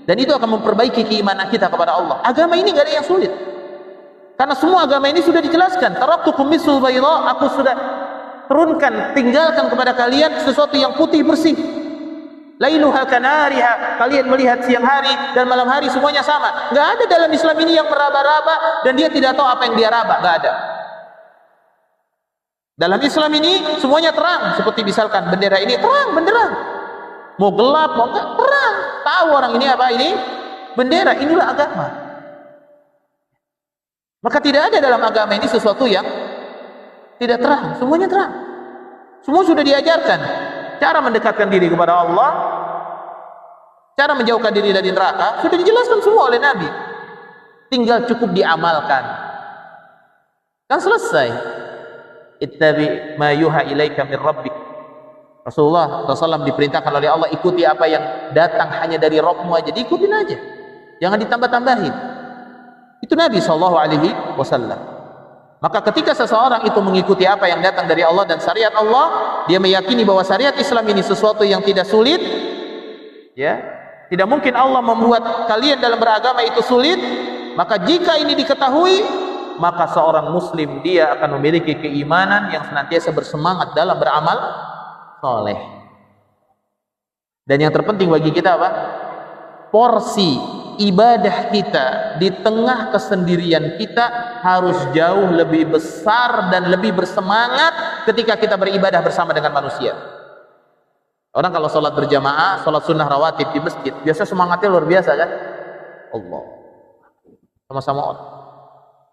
Dan itu akan memperbaiki keimanan kita kepada Allah. Agama ini enggak ada yang sulit. Karena semua agama ini sudah dijelaskan. Taraktukum misul bayda, aku sudah turunkan, tinggalkan kepada kalian sesuatu yang putih bersih. Lailuha kanariha, kalian melihat siang hari dan malam hari semuanya sama. Enggak ada dalam Islam ini yang meraba-raba dan dia tidak tahu apa yang dia raba, enggak ada. Dalam Islam ini semuanya terang, seperti misalkan bendera ini terang, benderang. Mau gelap, mau enggak, terang. Tahu orang ini apa ini? Bendera, inilah agama. Maka tidak ada dalam agama ini sesuatu yang tidak terang, semuanya terang. Semua sudah diajarkan. Cara mendekatkan diri kepada Allah, cara menjauhkan diri dari neraka, sudah dijelaskan semua oleh Nabi. Tinggal cukup diamalkan. Kan selesai. Ittabi ma yuha ilaika min rabbik. Rasulullah SAW diperintahkan oleh Allah, ikuti apa yang datang hanya dari Rabbmu aja, diikutin aja. Jangan ditambah-tambahin. Itu Nabi SAW. Maka ketika seseorang itu mengikuti apa yang datang dari Allah dan syariat Allah, dia meyakini bahwa syariat Islam ini sesuatu yang tidak sulit, ya, tidak mungkin Allah membuat kalian dalam beragama itu sulit. Maka jika ini diketahui, maka seorang muslim dia akan memiliki keimanan yang senantiasa bersemangat dalam beramal soleh. Dan yang terpenting bagi kita apa? Porsi ibadah kita di tengah kesendirian kita harus jauh lebih besar dan lebih bersemangat ketika kita beribadah bersama dengan manusia. Orang kalau sholat berjamaah, sholat sunnah rawatib di masjid, biasa semangatnya luar biasa kan? Allah, sama-sama orang.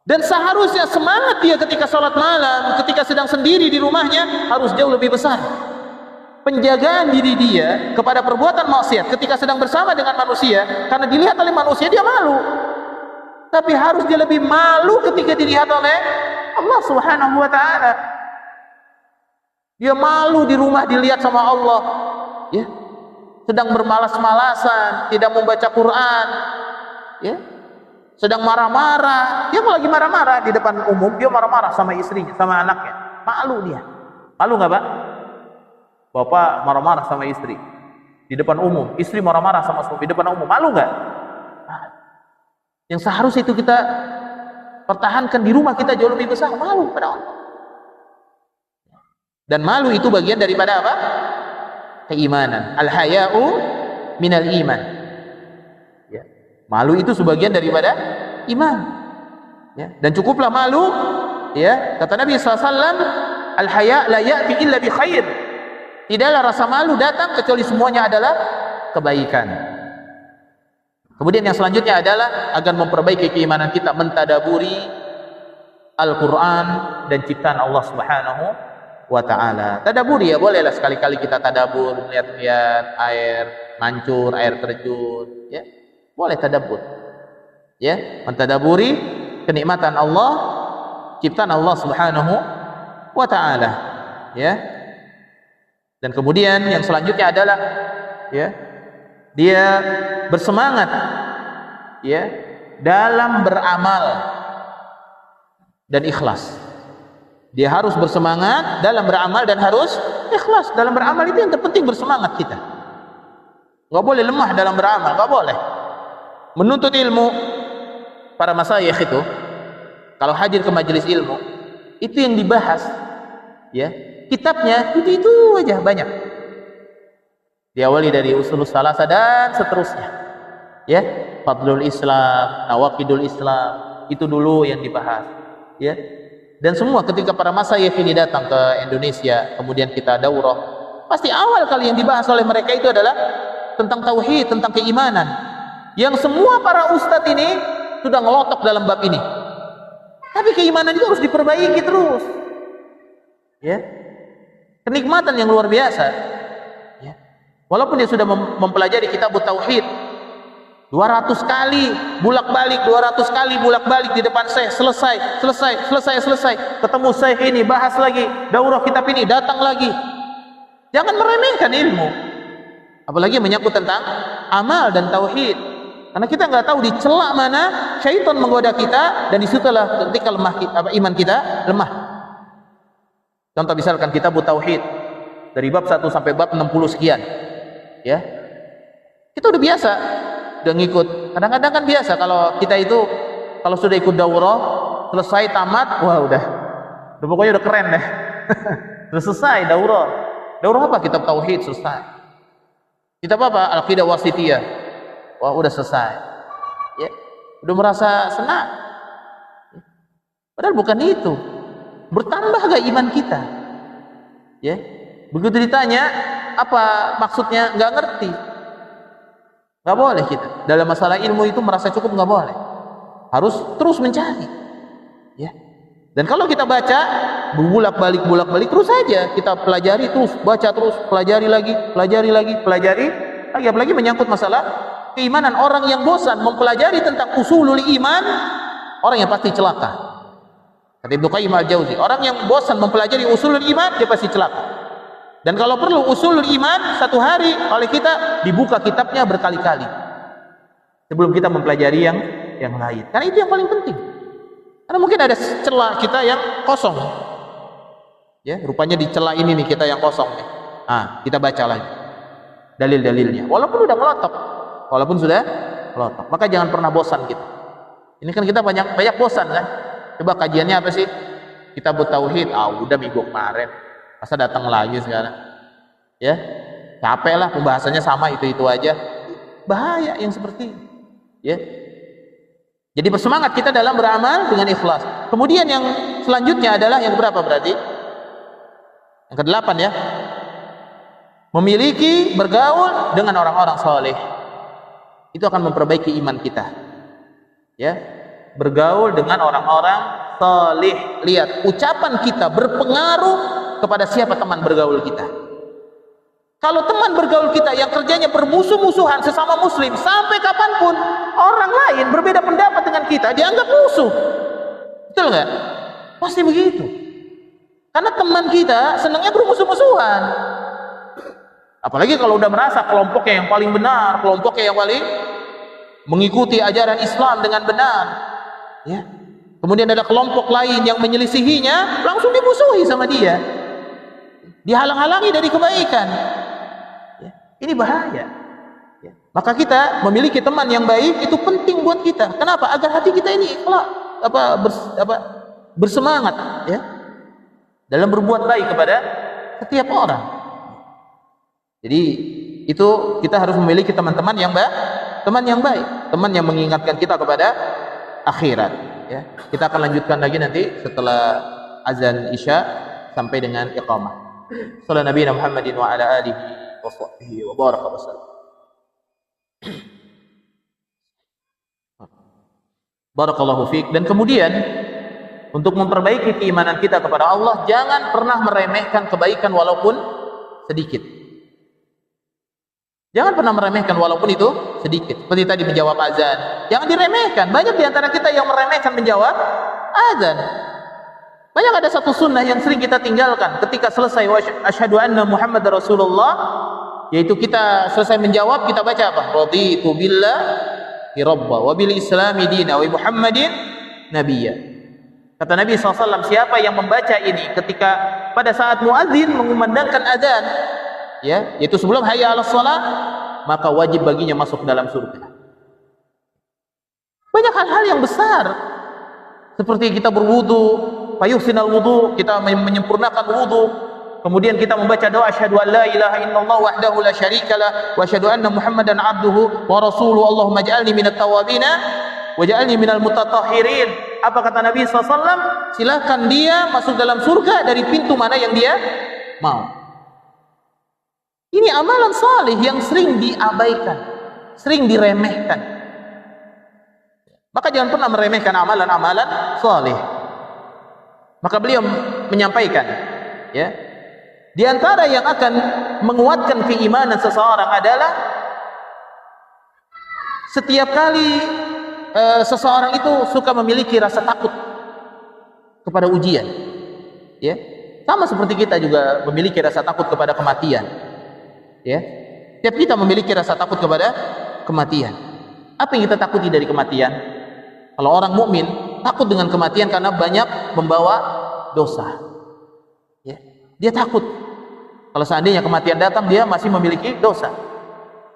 Dan seharusnya semangat dia ketika sholat malam, ketika sedang sendiri di rumahnya, harus jauh lebih besar. Penjagaan diri dia kepada perbuatan maksiat ketika sedang bersama dengan manusia, karena dilihat oleh manusia dia malu. Tapi harus dia lebih malu ketika dilihat oleh Allah Subhanahu wa ta'ala. Dia malu di rumah dilihat sama Allah, ya, sedang bermalas-malasan, tidak membaca Quran, ya, sedang marah-marah. Dia lagi marah-marah di depan umum, dia marah-marah sama istrinya, sama anaknya. Malu dia. Malu nggak, Pak? Bapak marah-marah sama istri di depan umum, istri marah-marah sama suami di depan umum, malu nggak? Yang seharusnya itu kita pertahankan di rumah kita jauh lebih besar, malu pada Allah. Dan malu itu bagian daripada apa? Keimanan. Al-haya'u minal iman. Ya. Malu itu sebagian daripada iman. Ya. Dan cukuplah malu, ya, kata Nabi SAW, al-haya' la ya'ti illa bi khair. Tidaklah rasa malu datang kecuali semuanya adalah kebaikan. Kemudian yang selanjutnya adalah agar memperbaiki keimanan kita, mentadaburi Al-Quran dan ciptaan Allah Subhanahu wa ta'ala. Tadaburi, ya bolehlah sekali-kali kita tadabur, melihat-lihat air mancur, air terjun, ya, boleh tadabur, ya, mentadaburi kenikmatan Allah, ciptaan Allah Subhanahu wa ta'ala, ya. Dan kemudian yang selanjutnya adalah, ya, dia bersemangat, ya, dalam beramal dan ikhlas. Dia harus bersemangat dalam beramal dan harus ikhlas dalam beramal. Itu yang terpenting, bersemangat kita. Nggak boleh lemah dalam beramal, nggak boleh. Menuntut ilmu, para masyayikh itu kalau hadir ke majelis ilmu, itu yang dibahas, ya, kitabnya itu aja banyak. Diawali dari usulus salasa dan seterusnya, ya, fadlul Islam, nawaqidul Islam, itu dulu yang dibahas, ya. Dan semua ketika para masyayikh ini datang ke Indonesia, kemudian kita daurah, pasti awal kali yang dibahas oleh mereka itu adalah tentang tauhid, tentang keimanan, yang semua para ustadz ini sudah ngelotok dalam bab ini. Tapi keimanan itu harus diperbaiki terus, ya. Kenikmatan yang luar biasa, ya. Walaupun dia sudah mempelajari kitab tauhid 20 200 kali bolak-balik, 200 kali bolak-balik di depan Syekh, selesai. Ketemu Syekh ini, bahas lagi, daurah kitab ini, datang lagi. Jangan meremehkan ilmu. Apalagi menyangkut tentang amal dan tauhid. Karena kita nggak tahu di celah mana syaitan menggoda kita, dan disitulah ketika iman kita lemah. Contoh misalkan kitab tauhid dari bab 1 sampai bab 60 sekian. Ya. Kita udah biasa, udah ngikut. Kadang-kadang kan biasa kalau kita itu kalau sudah ikut daurah, selesai tamat, wah udah pokoknya udah keren deh. Udah selesai daurah. Daurah apa? Kitab tauhid selesai. Kitab apa? Al-Aqidah Wasithiyah. Wah udah selesai. Ya, udah merasa senang. Padahal bukan itu. Bertambah gak iman kita? Ya, begitu ditanya apa maksudnya, nggak ngerti. Nggak boleh kita dalam masalah ilmu itu merasa cukup, nggak boleh. Harus terus mencari. Ya. Dan kalau kita baca bolak-balik terus saja kita pelajari, terus baca, terus pelajari lagi, apalagi menyangkut masalah keimanan. Orang yang bosan mempelajari tentang usulul iman, orang yang pasti celaka. Kata Ibnu Qayyim al-Jauzi, orang yang bosan mempelajari usulul iman, dia pasti celaka. Dan kalau perlu usulul iman, satu hari oleh kita dibuka kitabnya berkali-kali sebelum kita mempelajari yang lain. Karena itu yang paling penting. Karena mungkin ada celah kita yang kosong. Ya, rupanya di celah ini nih kita yang kosong nih. Kita baca lagi dalil-dalilnya. Walaupun sudah melotok. Maka jangan pernah bosan kita. Ini kan kita banyak bosan kan. Coba kajiannya apa sih? Kitab tauhid. Udah minggu kemarin. Masa datang lagi sekarang? Ya, capek lah, pembahasannya sama itu aja. Bahaya yang seperti ini. Ya. Jadi bersemangat kita dalam beramal dengan ikhlas. Kemudian yang selanjutnya adalah yang berapa berarti? Yang ke-8 ya. Memiliki bergaul dengan orang-orang saleh. Itu akan memperbaiki iman kita. Ya. Bergaul dengan orang-orang saleh. Lihat, ucapan kita berpengaruh kepada siapa teman bergaul kita. Kalau teman bergaul kita yang kerjanya bermusuh-musuhan sesama muslim, sampai kapanpun orang lain berbeda pendapat dengan kita dianggap musuh. Betul nggak? Pasti begitu. Karena teman kita senangnya bermusuh-musuhan. Apalagi kalau udah merasa kelompoknya yang paling benar, kelompoknya yang paling mengikuti ajaran Islam dengan benar. Ya. Kemudian ada kelompok lain yang menyelisihinya, langsung dimusuhi sama dia. Dihalang-halangi dari kebaikan. Ya, ini bahaya. Ya. Maka kita memiliki teman yang baik itu penting buat kita. Kenapa? Agar hati kita ini bersemangat, ya, dalam berbuat baik kepada setiap orang. Jadi itu kita harus memiliki teman-teman yang baik, teman yang mengingatkan kita kepada akhirat. Ya. Kita akan lanjutkan lagi nanti setelah azan Isya sampai dengan iqamah. Sallallahu Nabi Muhammadin wa ala alihi wa sahbihi wa baraka wa sallam. Barakallahu fiik. Dan kemudian untuk memperbaiki keimanan kita kepada Allah, jangan pernah meremehkan kebaikan walaupun sedikit. Jangan pernah meremehkan walaupun itu sedikit. Seperti tadi menjawab azan, jangan diremehkan. Banyak di antara kita yang meremehkan menjawab azan. Banyak ada satu sunnah yang sering kita tinggalkan ketika selesai asyhadu anna Muhammadar Rasulullah, yaitu kita selesai menjawab, kita baca apa? Raditu billahi rabba wa bil islami dina wa Muhammadin nabiyya. Kata Nabi SAW, siapa yang membaca ini ketika pada saat muadzin mengumandangkan azan, ya, yaitu sebelum hayya 'alas shalah, maka wajib baginya masuk dalam surga. Banyak hal-hal yang besar, seperti kita berwudu, fayuhsinal wudu, kita menyempurnakan wudu, kemudian kita membaca doa asyhadu an la ilaha illallah wahdahu la syarikalah wa asyhadu anna Muhammadan abduhu wa rasuluhu, Allahumma ij'alni minat tawwabina waj'alni minal mutatahhirin. Apa kata Nabi SAW? Silakan dia masuk dalam surga dari pintu mana yang dia mau. Ini amalan saleh yang sering diabaikan, sering diremehkan. Maka jangan pernah meremehkan amalan-amalan saleh. Maka beliau menyampaikan, ya, di antara yang akan menguatkan keimanan seseorang adalah Setiap kali seseorang itu suka memiliki rasa takut kepada ujian, ya, sama seperti kita juga memiliki rasa takut kepada kematian, ya. Setiap kita memiliki rasa takut kepada kematian. Apa yang kita takuti dari kematian? Kalau orang mukmin takut dengan kematian karena banyak membawa dosa, ya. Dia takut kalau seandainya kematian datang dia masih memiliki dosa.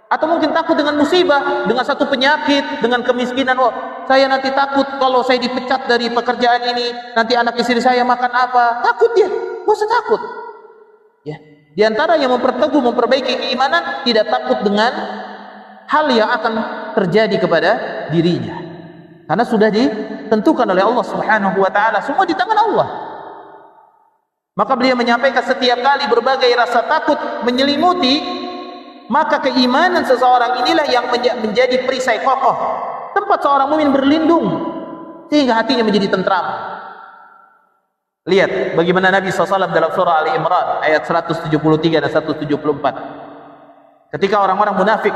Atau mungkin takut dengan musibah, dengan satu penyakit, dengan kemiskinan. Oh, saya nanti takut kalau saya dipecat dari pekerjaan ini, nanti anak istri saya makan apa? Takut dia, gak usah takut. Ya, di antara yang memperteguh, memperbaiki keimanan, tidak takut dengan hal yang akan terjadi kepada dirinya, karena sudah ditentukan oleh Allah Subhanahu wa taala, semua di tangan Allah. Maka beliau menyampaikan setiap kali berbagai rasa takut menyelimuti, maka keimanan seseorang inilah yang menjadi perisai kokoh, tempat seorang mukmin berlindung sehingga hatinya menjadi tentram. Lihat bagaimana Nabi SAW dalam surah Ali Imran ayat 173 dan 174. Ketika orang-orang munafik,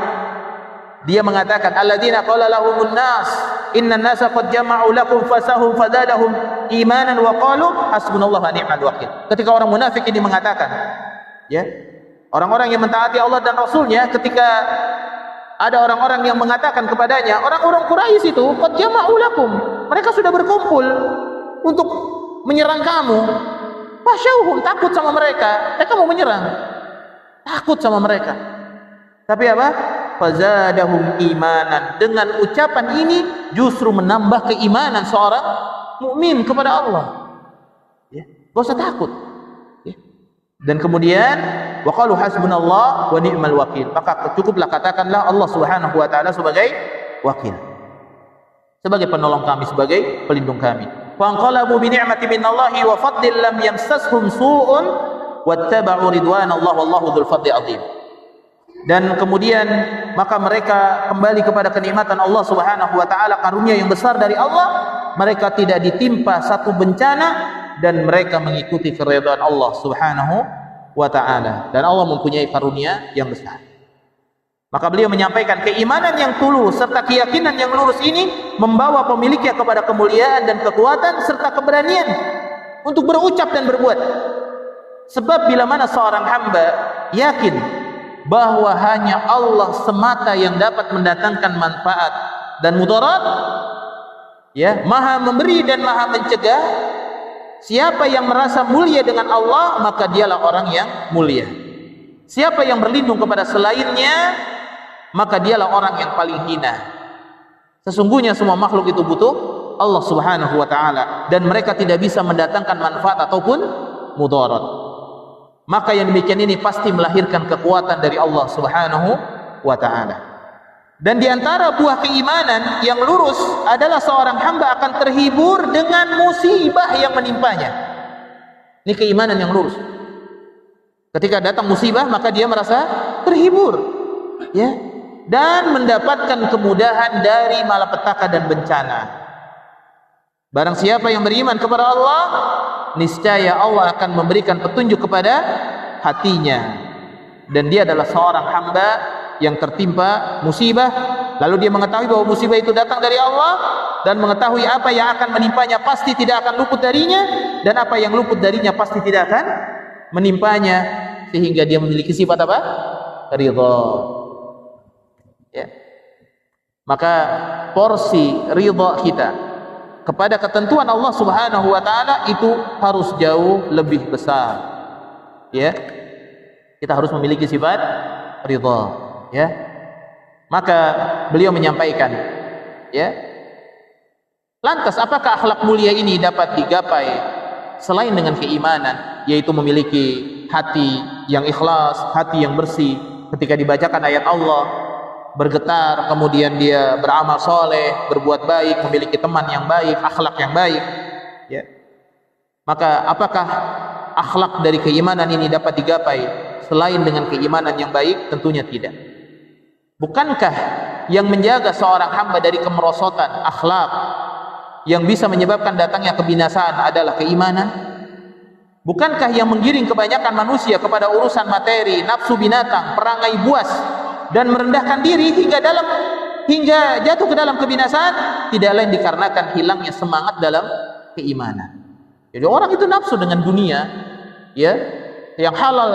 dia mengatakan, alladzina qala lahumun nas innan nasa qad jama'u lakum fasahum fazadahum imanan wa qalu hasbunallahu wa ni'mal wakil. Ketika orang munafik ini mengatakan, ya, orang-orang yang mentaati Allah dan Rasulnya, ketika ada orang-orang yang mengatakan kepadanya, orang-orang Quraisy itu qad jama'u lakum, mereka sudah berkumpul untuk menyerang kamu. Fasyauhum, takut sama mereka mau menyerang, takut sama mereka. Tapi apa? Fazadahum imanan, dengan ucapan ini justru menambah keimanan seorang mukmin kepada Allah, ya, gak usah takut, ya. Dan kemudian waqalu hasbunallah wa ni'mal wakil, maka cukuplah katakanlah Allah Subhanahu wa taala sebagai wakil, sebagai penolong kami, sebagai pelindung kami. Fanqalabu bi ni'mati minallahi wa fadlin lam yamsashum su'un wattaba'u ridwanallahi wallahu dzul fadli 'adzim. Dan kemudian maka mereka kembali kepada kenikmatan Allah Subhanahu wa taala, karunia yang besar dari Allah. Mereka tidak ditimpa satu bencana dan mereka mengikuti keridhaan Allah Subhanahu wa taala, dan Allah mempunyai karunia yang besar. Maka beliau menyampaikan keimanan yang tulus serta keyakinan yang lurus ini membawa pemiliknya kepada kemuliaan dan kekuatan serta keberanian untuk berucap dan berbuat. Sebab bila mana seorang hamba yakin bahwa hanya Allah semata yang dapat mendatangkan manfaat dan mudarat, ya, maha memberi dan maha mencegah, siapa yang merasa mulia dengan Allah, maka dialah orang yang mulia. Siapa yang berlindung kepada selainnya, maka dialah orang yang paling hina. Sesungguhnya semua makhluk itu butuh Allah Subhanahu wa taala, dan mereka tidak bisa mendatangkan manfaat ataupun mudarat. Maka yang demikian ini pasti melahirkan kekuatan dari Allah Subhanahu wa taala. Dan di antara buah keimanan yang lurus adalah seorang hamba akan terhibur dengan musibah yang menimpanya. Ini keimanan yang lurus. Ketika datang musibah, maka dia merasa terhibur, ya, dan mendapatkan kemudahan dari malapetaka dan bencana. Barang siapa yang beriman kepada Allah, niscaya Allah akan memberikan petunjuk kepada hatinya, dan dia adalah seorang hamba yang tertimpa musibah, lalu dia mengetahui bahwa musibah itu datang dari Allah, dan mengetahui apa yang akan menimpanya pasti tidak akan luput darinya, dan apa yang luput darinya pasti tidak akan menimpanya, sehingga dia memiliki sifat apa? Ridha, ya. Maka porsi ridha kita kepada ketentuan Allah Subhanahu wa taala itu harus jauh lebih besar, ya. Kita harus memiliki sifat ridha, ya. Maka beliau menyampaikan, ya, lantas apakah akhlak mulia ini dapat digapai selain dengan keimanan, yaitu memiliki hati yang ikhlas, hati yang bersih, ketika dibacakan ayat Allah bergetar, kemudian dia beramal soleh, berbuat baik, memiliki teman yang baik, akhlak yang baik, ya. Maka apakah akhlak dari keimanan ini dapat digapai selain dengan keimanan yang baik? Tentunya tidak. Bukankah yang menjaga seorang hamba dari kemerosotan akhlak yang bisa menyebabkan datangnya kebinasaan adalah keimanan? Bukankah yang menggiring kebanyakan manusia kepada urusan materi, nafsu binatang, perangai buas, dan merendahkan diri hingga dalam hingga jatuh ke dalam kebinasaan tidak lain dikarenakan hilangnya semangat dalam keimanan. Jadi orang itu nafsu dengan dunia, ya, yang halal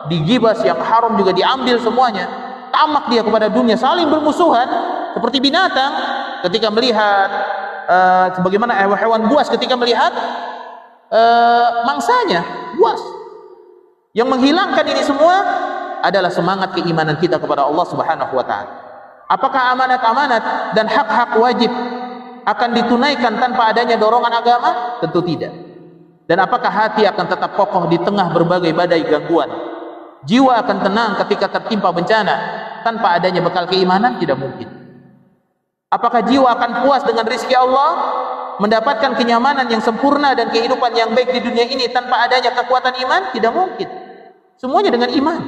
digibas, yang haram juga diambil semuanya. Tamak dia kepada dunia, saling bermusuhan seperti binatang ketika melihat sebagaimana hewan buas ketika melihat mangsanya, buas. Yang menghilangkan ini semua adalah semangat keimanan kita kepada Allah Subhanahu wa taala. Apakah amanat-amanat dan hak-hak wajib akan ditunaikan tanpa adanya dorongan agama? Tentu tidak. Dan apakah hati akan tetap kokoh di tengah berbagai badai gangguan? Jiwa akan tenang ketika tertimpa bencana tanpa adanya bekal keimanan? Tidak mungkin. Apakah jiwa akan puas dengan rezeki Allah, mendapatkan kenyamanan yang sempurna dan kehidupan yang baik di dunia ini tanpa adanya kekuatan iman? Tidak mungkin. Semuanya dengan iman.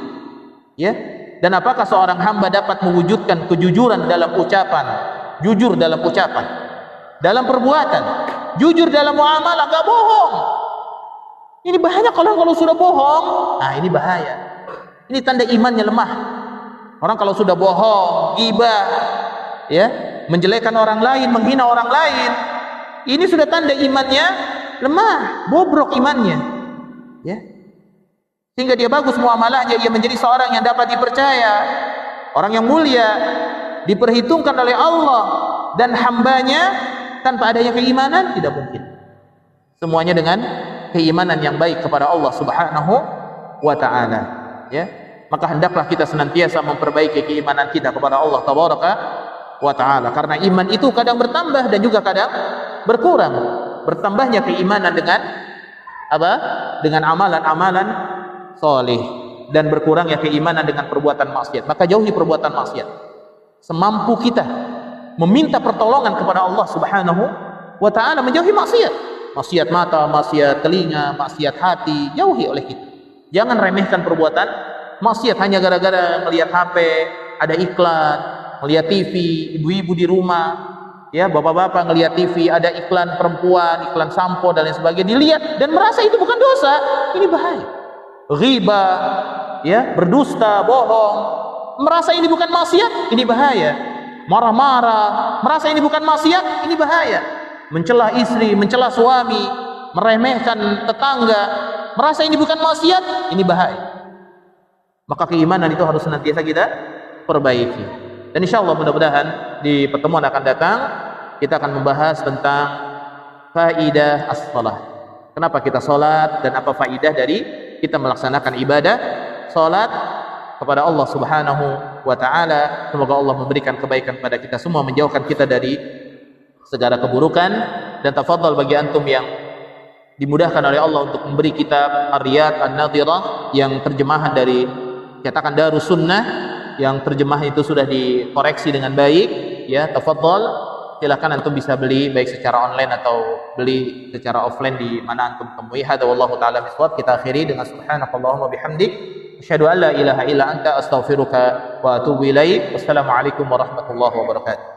Ya. Dan apakah seorang hamba dapat mewujudkan kejujuran dalam ucapan, jujur dalam ucapan, dalam perbuatan, jujur dalam muamalah, enggak bohong? Ini bahaya kalau sudah bohong. Nah, ini bahaya. Ini tanda imannya lemah. Orang kalau sudah bohong, ghibah, ya, menjelekkan orang lain, menghina orang lain, ini sudah tanda imannya lemah, bobrok imannya, ya. Sehingga dia bagus muamalahnya, ia menjadi seorang yang dapat dipercaya, orang yang mulia, diperhitungkan oleh Allah dan hambanya tanpa adanya keimanan tidak mungkin. Semuanya dengan keimanan yang baik kepada Allah Subhanahu wa taala, ya. Maka hendaklah kita senantiasa memperbaiki keimanan kita kepada Allah Tabaraka wa taala, karena iman itu kadang bertambah dan juga kadang berkurang. Bertambahnya keimanan dengan apa? Dengan amalan-amalan saleh, dan berkurangnya keimanan dengan perbuatan maksiat. Maka jauhi perbuatan maksiat semampu kita, meminta pertolongan kepada Allah Subhanahu wa taala, menjauhi maksiat. Maksiat mata, maksiat telinga, maksiat hati, jauhi oleh kita. Jangan remehkan perbuatan maksiat hanya gara-gara melihat HP, ada iklan, melihat TV, ibu-ibu di rumah, ya, bapak-bapak ngelihat TV, ada iklan perempuan, iklan sampo dan lain sebagainya, dilihat dan merasa itu bukan dosa. Ini bahaya. Ghibah, ya, berdusta, bohong, merasa ini bukan maksiat, ini bahaya. Marah-marah, merasa ini bukan maksiat, ini bahaya. Mencela istri, mencela suami, meremehkan tetangga, merasa ini bukan maksiat, ini bahaya. Maka keimanan itu harus senantiasa kita perbaiki. Dan insya Allah mudah-mudahan di pertemuan akan datang kita akan membahas tentang faidah as-salah. Kenapa kita salat dan apa faidah dari kita melaksanakan ibadah salat kepada Allah Subhanahu wa taala. Semoga Allah memberikan kebaikan kepada kita semua, menjauhkan kita dari segala keburukan, dan tafadhal bagi antum yang dimudahkan oleh Allah untuk memberi kitab Ar-Riyad An-Nadhirah yang terjemahan dari cetakan Darus Sunnah, yang terjemahan itu sudah dikoreksi dengan baik, ya, tafadhal, silakan antum bisa beli baik secara online atau beli secara offline di mana antum temui. Hadza wallahu taala bisawab. Kita akhiri dengan subhanakallahumma bihamdik, asyhadu an la ilaha illa anta, astaghfiruka wa atubu ilaik. Wassalamualaikum warahmatullahi wabarakatuh.